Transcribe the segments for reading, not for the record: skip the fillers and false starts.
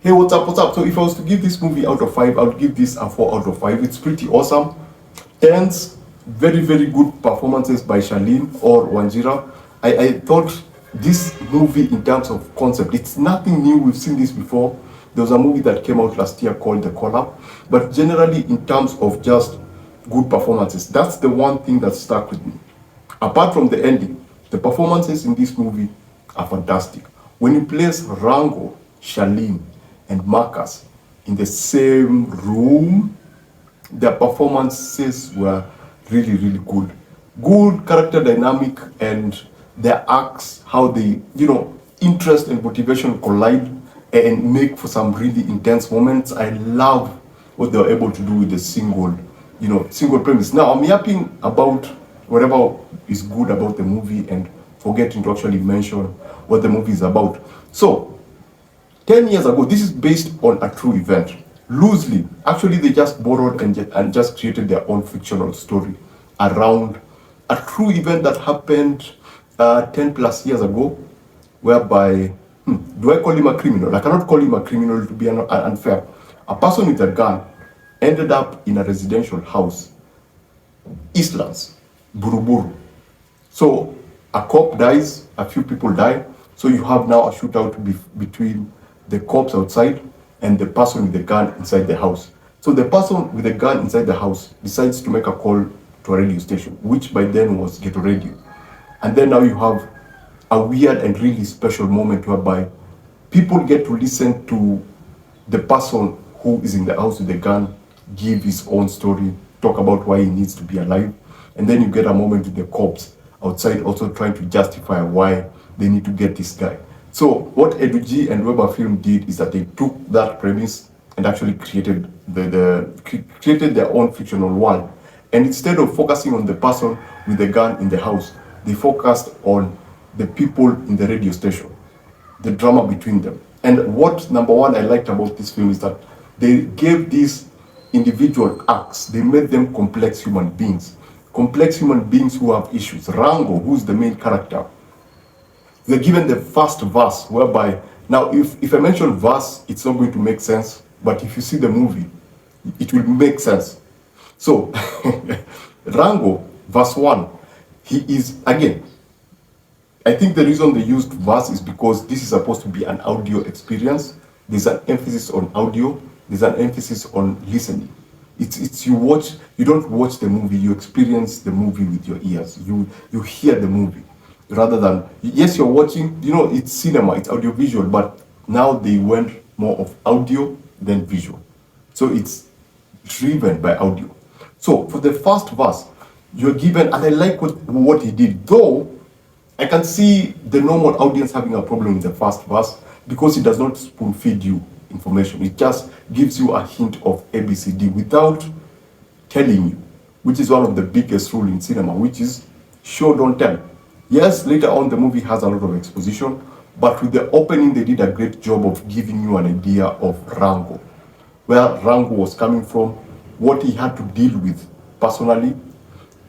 Hey, what's up, what's up? So if I was to give this movie out of 5, I would give this a 4 out of 5. It's pretty awesome. Tense, very, very good performances by Charlene or Wanjira. I thought this movie in terms of concept, it's nothing new. We've seen this before. There was a movie that came out last year called The Call-Up. But generally, in terms of just good performances, that's the one thing that stuck with me. Apart from the ending, the performances in this movie are fantastic. When you place Rango, Charlene, and Marcus in the same room, their performances were really, really good. Good character dynamic and their acts, how they, interest and motivation collide and make for some really intense moments. I love what they were able to do with the single premise. Now I'm yapping about whatever is good about the movie and forgetting to actually mention what the movie is about. So 10 years ago, this is based on a true event. Loosely, actually they just borrowed and just created their own fictional story around a true event that happened 10 plus years ago, whereby, do I call him a criminal? I cannot call him a criminal to be unfair. A person with a gun ended up in a residential house, Eastlands, Buruburu. So a cop dies, a few people die, so you have now a shootout between the cops outside and the person with the gun inside the house. So the person with the gun inside the house decides to make a call to a radio station, which by then was Ghetto Radio. And then now you have a weird and really special moment whereby people get to listen to the person who is in the house with the gun give his own story, talk about why he needs to be alive. And then you get a moment with the cops outside also trying to justify why they need to get this guy. So what Edu G and Weber Film did is that they took that premise and actually created created their own fictional world. And instead of focusing on the person with the gun in the house, they focused on the people in the radio station, the drama between them. And what number one I liked about this film is that they gave these individual acts, they made them complex human beings who have issues. Rango, who's the main character, they're given the first verse, whereby now if I mention verse, it's not going to make sense, but if you see the movie, it will make sense. So Rango, verse 1, he is, again, I think the reason they used verse is because this is supposed to be an audio experience. There's an emphasis on audio, there's an emphasis on listening. It's you watch, you don't watch the movie, you experience the movie with your ears. You hear the movie. Rather than, yes, you're watching, it's cinema, it's audiovisual, but now they went more of audio than visual. So it's driven by audio. So for the first verse, you're given, and I like what he did, though I can see the normal audience having a problem with the first verse because it does not spoon feed you information. It just gives you a hint of ABCD without telling you, which is one of the biggest rules in cinema, which is show, don't tell. Yes, later on the movie has a lot of exposition, but with the opening they did a great job of giving you an idea of Rango, where Rango was coming from, what he had to deal with personally,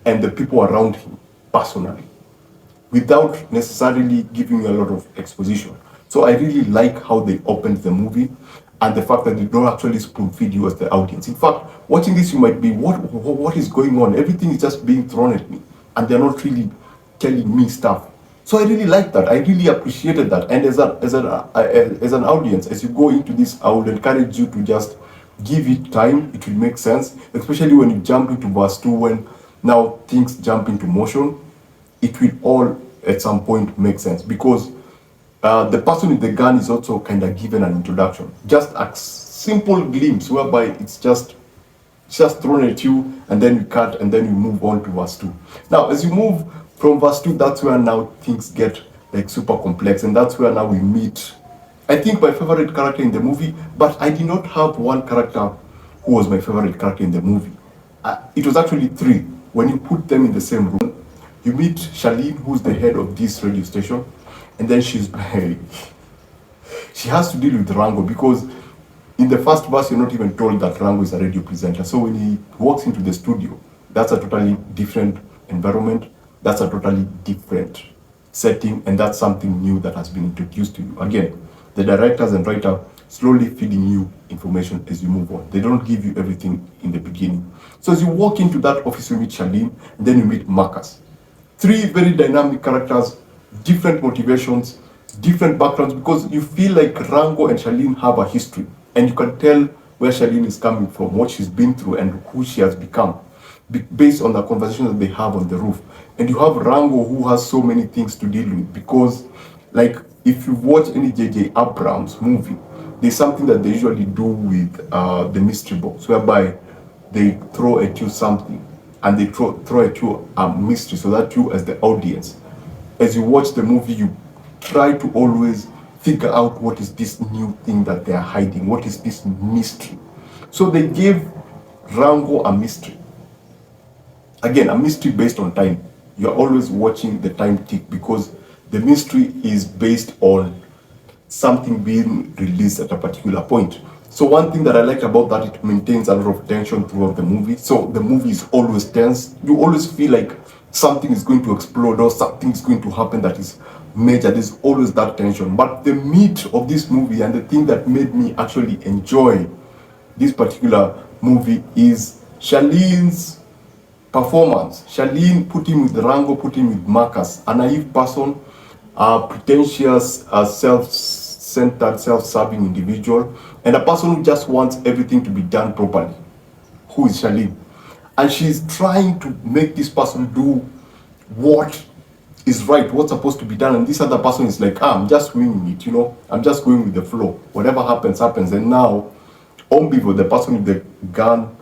and the people around him personally, without necessarily giving you a lot of exposition. So I really like how they opened the movie and the fact that they don't actually spoon feed you as the audience. In fact, watching this you might be, what is going on? Everything is just being thrown at me and they're not really telling me stuff. So I really like that. I really appreciated that. And as an audience, as you go into this, I would encourage you to just give it time. It will make sense, especially when you jump into verse 2, when now things jump into motion. It will all at some point make sense because the person with the gun is also kind of given an introduction, just a simple glimpse whereby it's just thrown at you and then you cut and then you move on to verse 2. Now as you move from verse 2, that's where now things get like super complex, and that's where now we meet, I think, my favorite character in the movie. But I did not have one character who was my favorite character in the movie. It was actually 3. When you put them in the same room, you meet Charlene, who's the head of this radio station, and then she has to deal with Rango because in the first verse you're not even told that Rango is a radio presenter. So when he walks into the studio, that's a totally different environment, that's a totally different setting, and that's something new that has been introduced to you. Again, the directors and writer slowly feeding you information as you move on. They don't give you everything in the beginning. So as you walk into that office, you meet Charlene, and then you meet Marcus. Three very dynamic characters, different motivations, different backgrounds, because you feel like Rango and Charlene have a history, and you can tell where Charlene is coming from, what she's been through, and who she has become, based on the conversation that they have on the roof. And you have Rango, who has so many things to deal with, because, like, if you watch any J.J. Abrams movie, there's something that they usually do with the mystery box, whereby they throw at you something, and they throw at you a mystery, so that you, as the audience, as you watch the movie, you try to always figure out what is this new thing that they are hiding, what is this mystery. So they gave Rango a mystery. Again, a mystery based on time. You're always watching the time tick, because the mystery is based on something being released at a particular point. So one thing that I like about that, it maintains a lot of tension throughout the movie. So the movie is always tense. You always feel like something is going to explode or something is going to happen that is major. There's always that tension. But the meat of this movie, and the thing that made me actually enjoy this particular movie, is Charlene's performance. Charlene put him with Rango, put him with Marcus, a naive person, a pretentious, self-centered, self-serving individual, and a person who just wants everything to be done properly. Who is Charlene? And she's trying to make this person do what is right, what's supposed to be done, and this other person is like, I'm just winging it, I'm just going with the flow. Whatever happens, happens. And now, Ondivo, the person with the gun,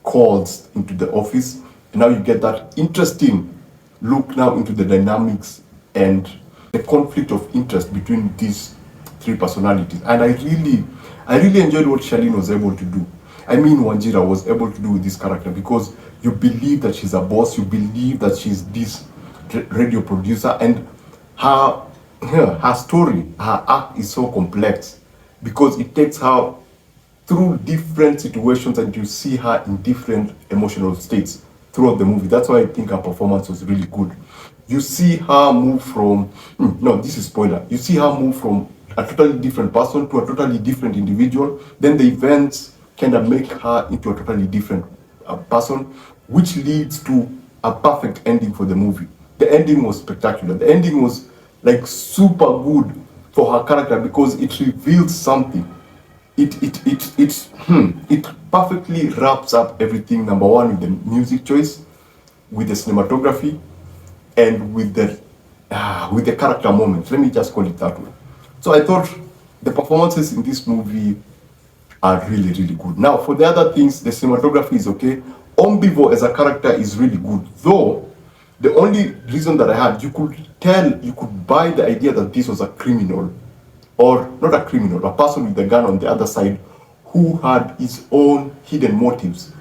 calls into the office, and now you get that interesting look now into the dynamics and the conflict of interest between these three personalities. And I really enjoyed what Charlene was able to do. I mean, Wanjira was able to do with this character, because you believe that she's a boss, you believe that she's this radio producer, and her story, her arc is so complex, because it takes her through different situations, and you see her in different emotional states throughout the movie. That's why I think her performance was really good. You see her move from, no, this is spoiler. You see her move from a totally different person to a totally different individual. Then the events kind of make her into a totally different person, which leads to a perfect ending for the movie. The ending was spectacular. The ending was like super good for her character, because it reveals something. It perfectly wraps up everything. Number one, with the music choice, with the cinematography, and with the character moments. Let me just call it that way. So I thought the performances in this movie are really, really good. Now, for the other things, the cinematography is okay. Ondivo as a character is really good, though the only reason that I had, you could buy the idea that this was a criminal, or not a criminal, a person with a gun on the other side who had his own hidden motives.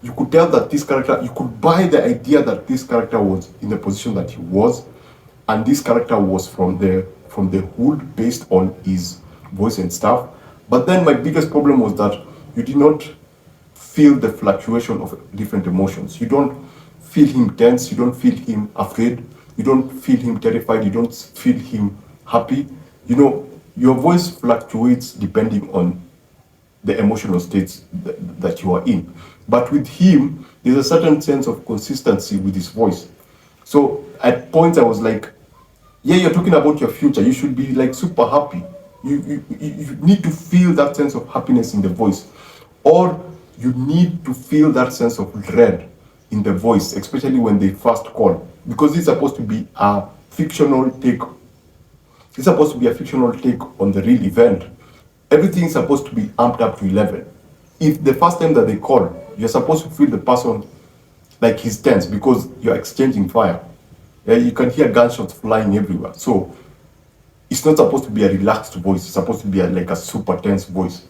You could tell that this character, you could buy the idea that this character was in the position that he was, and this character was from the hood based on his voice and stuff. But then my biggest problem was that you did not feel the fluctuation of different emotions. You don't feel him tense, you don't feel him afraid, you don't feel him terrified, you don't feel him happy. Your voice fluctuates depending on the emotional states that you are in. But with him, there's a certain sense of consistency with his voice. So at points I was like, yeah, you're talking about your future, you should be like super happy. You need to feel that sense of happiness in the voice. Or you need to feel that sense of dread in the voice, especially when they first call. Because it's supposed to be a fictional take. It's supposed to be a fictional take on the real event. Everything is supposed to be amped up to 11. If the first time that they call, you're supposed to feel the person like he's tense, because you're exchanging fire. You can hear gunshots flying everywhere. So it's not supposed to be a relaxed voice. It's supposed to be like a super tense voice.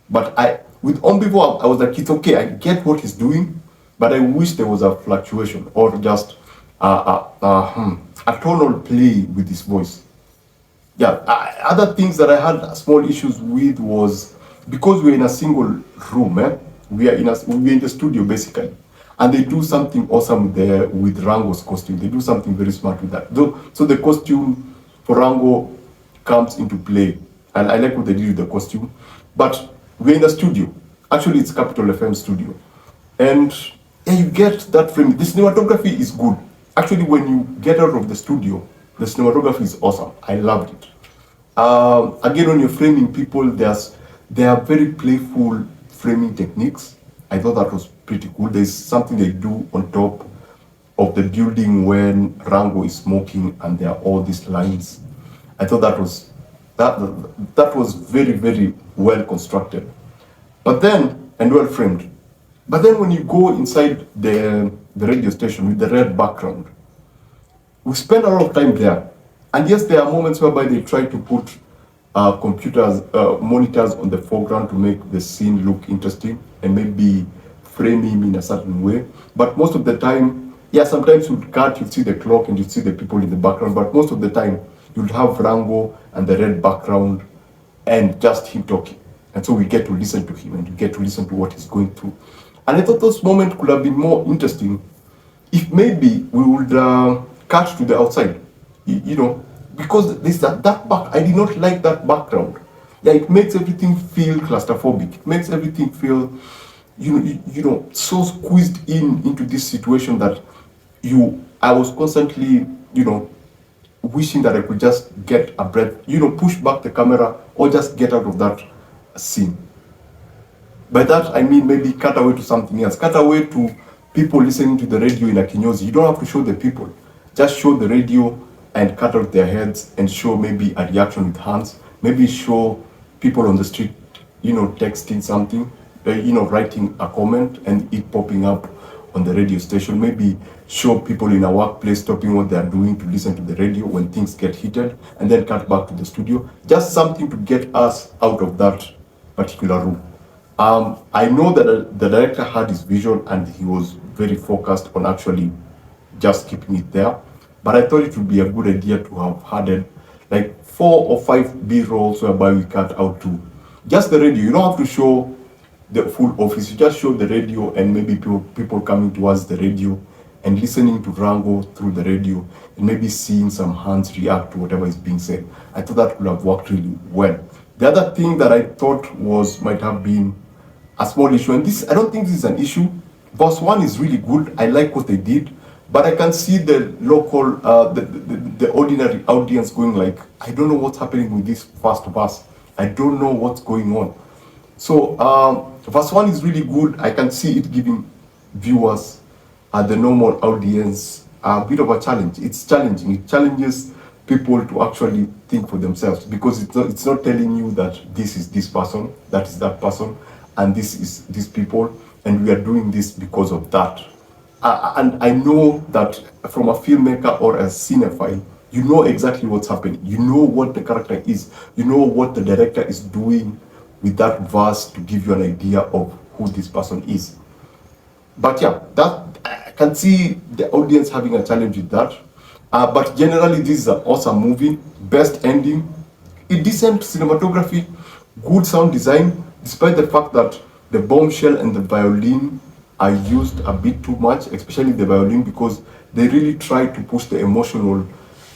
But with Ondivo, I was like, it's okay. I get what he's doing, but I wish there was a fluctuation, or just a tonal play with his voice. Yeah. Other things that I had small issues with was, because we're in a single room. We're in the studio basically, and they do something awesome there with Rango's costume. They do something very smart with that. So the costume for Rango comes into play And I like what they did with the costume. But we're in the studio. Actually, it's Capital FM studio. And yeah, you get that frame. The cinematography is good. Actually, when you get out of the studio, the cinematography is awesome. I loved it. Again, when you're framing people, there are very playful framing techniques. I thought that was pretty cool. There's something they do on top of the building when Rango is smoking, and there are all these lines. I thought that that was very very well constructed, but then and well framed. But then when you go inside the radio station with the red background, we spend a lot of time there. And yes, there are moments whereby they try to put monitors on the foreground to make the scene look interesting and maybe frame him in a certain way. But most of the time, yeah, sometimes you'd cut, you'd see the clock and you'd see the people in the background. But most of the time, you'd have Rango and the red background and just him talking. And so we get to listen to him and we get to listen to what he's going through. And I thought those moments could have been more interesting if maybe we would cut to the outside, you know, because this that back. I did not like that background. Yeah, it makes everything feel claustrophobic. It makes everything feel, you know, so squeezed into this situation that I was constantly, you know, wishing that I could just get a breath, you know, push back the camera or just get out of that scene. By that I mean maybe cut away to something else. Cut away to people listening to the radio in a kinyozi. You don't have to show the people. Just show the radio and cut out their heads and show maybe a reaction with hands. Maybe show people on the street, you know, texting something, you know, writing a comment and it popping up on the radio station. Maybe show people in a workplace stopping what they are doing to listen to the radio when things get heated, and then cut back to the studio. Just something to get us out of that particular room. I know that the director had his vision and he was very focused on actually just keeping it there. But I thought it would be a good idea to have added like 4 or 5 B-rolls whereby we cut out to just the radio. You don't have to show the full office. You just show the radio and maybe people coming towards the radio and listening to Rango through the radio and maybe seeing some hands react to whatever is being said. I thought that could have worked really well. The other thing that I thought might have been a small issue, and this I don't think this is an issue. Verse 1 is really good. I like what they did. But I can see the local, the ordinary audience going like, I don't know what's happening with this first verse. I don't know what's going on. So verse 1 is really good. I can see it giving viewers, the normal audience, a bit of a challenge. It's challenging. It challenges people to actually think for themselves, because it's not telling you that this is this person, that is that person, and this is these people, and we are doing this because of that. And I know that from a filmmaker or a cinephile, you know exactly what's happening. You know what the character is. You know what the director is doing with that verse to give you an idea of who this person is. But yeah, that I can see the audience having a challenge with that. But generally, this is an awesome movie. Best ending, a decent cinematography, good sound design, despite the fact that the bombshell and the violin are used a bit too much, especially the violin, because they really try to push the emotional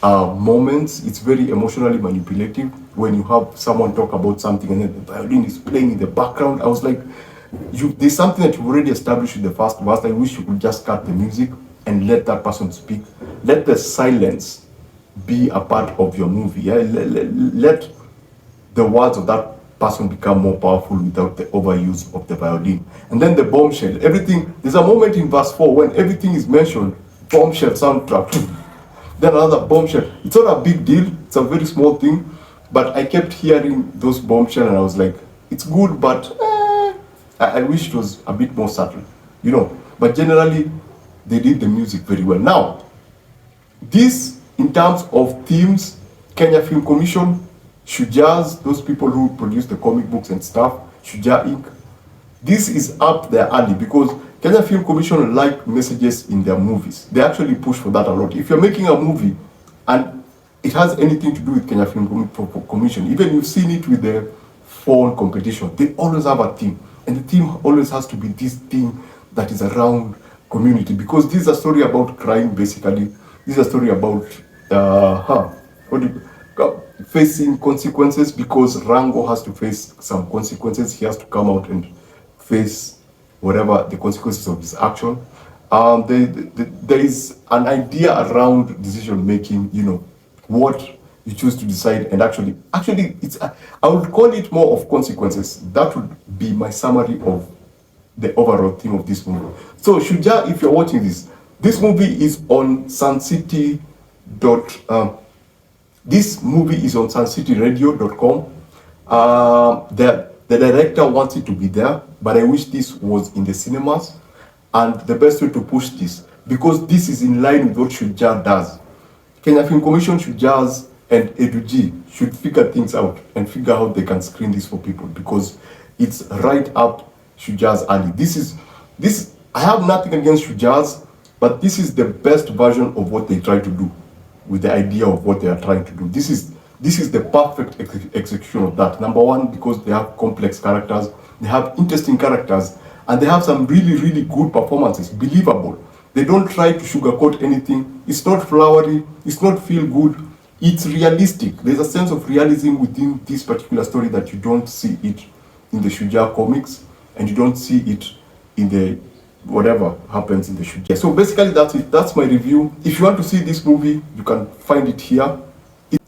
moments. It's very emotionally manipulative when you have someone talk about something and then the violin is playing in the background. I was like, there's something that you've already established in the first verse. I wish you could just cut the music and let that person speak. Let the silence be a part of your movie. Yeah? Let the words of that person become more powerful without the overuse of the violin. And then the bombshell, everything, there's a moment in verse 4 when everything is mentioned, bombshell soundtrack, then another bombshell. It's not a big deal, it's a very small thing, but I kept hearing those bombshell and I was like, it's good, but I wish it was a bit more subtle, you know. But generally, they did the music very well. Now, this, in terms of themes, Kenya Film Commission, Shuja's, those people who produce the comic books and stuff, Shuja Inc. This is up their alley because Kenya Film Commission like messages in their movies. They actually push for that a lot. If you're making a movie and it has anything to do with Kenya Film Commission, even you've seen it with the phone competition, they always have a theme. And the theme always has to be this thing that is around community, because this is a story about crime basically. This is a story about facing consequences, because Rango has to face some consequences. He has to come out and face whatever the consequences of his action. There is an idea around decision making, you know, what you choose to decide, and actually it's I would call it more of consequences. That would be my summary of the overall theme of this movie. So Shuja, if you're watching this movie is on Suncity. This movie is on suncityradio.com. The director wants it to be there, but I wish this was in the cinemas. And the best way to push this, because this is in line with what Shuja does. Kenya Film Commission, Shujas, and Eduji should figure things out and figure out how they can screen this for people, because it's right up Shuja's alley. This I have nothing against Shujas, but this is the best version of what they try to do with the idea of what they are trying to do. This is the perfect execution of that. Number one, because they have complex characters, they have interesting characters, and they have some really good performances, believable. They don't try to sugarcoat anything. It's not flowery, it's not feel good, it's realistic. There's a sense of realism within this particular story that you don't see it in the Shuja comics, and you don't see it in the whatever happens in the Shuja. So basically that's it. That's my review. If you want to see this movie, you can find it here.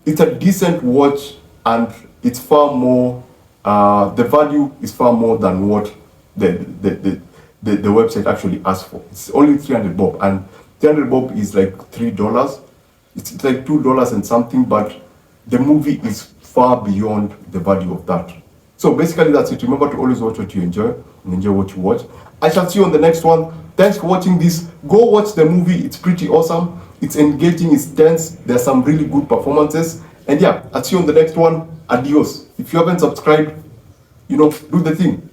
It's a decent watch, and it's far more, the value is far more than what the website actually asks for. It's only 300 bob, and 300 bob is like $3. It's like $2 and something, but the movie is far beyond the value of that. So basically that's it. Remember to always watch what you enjoy and enjoy what you watch. I shall see you on the next one. Thanks for watching this. Go watch the movie. It's pretty awesome. It's engaging, it's tense. There's some really good performances. And yeah, I'll see you on the next one. Adios. If you haven't subscribed, you know, do the thing.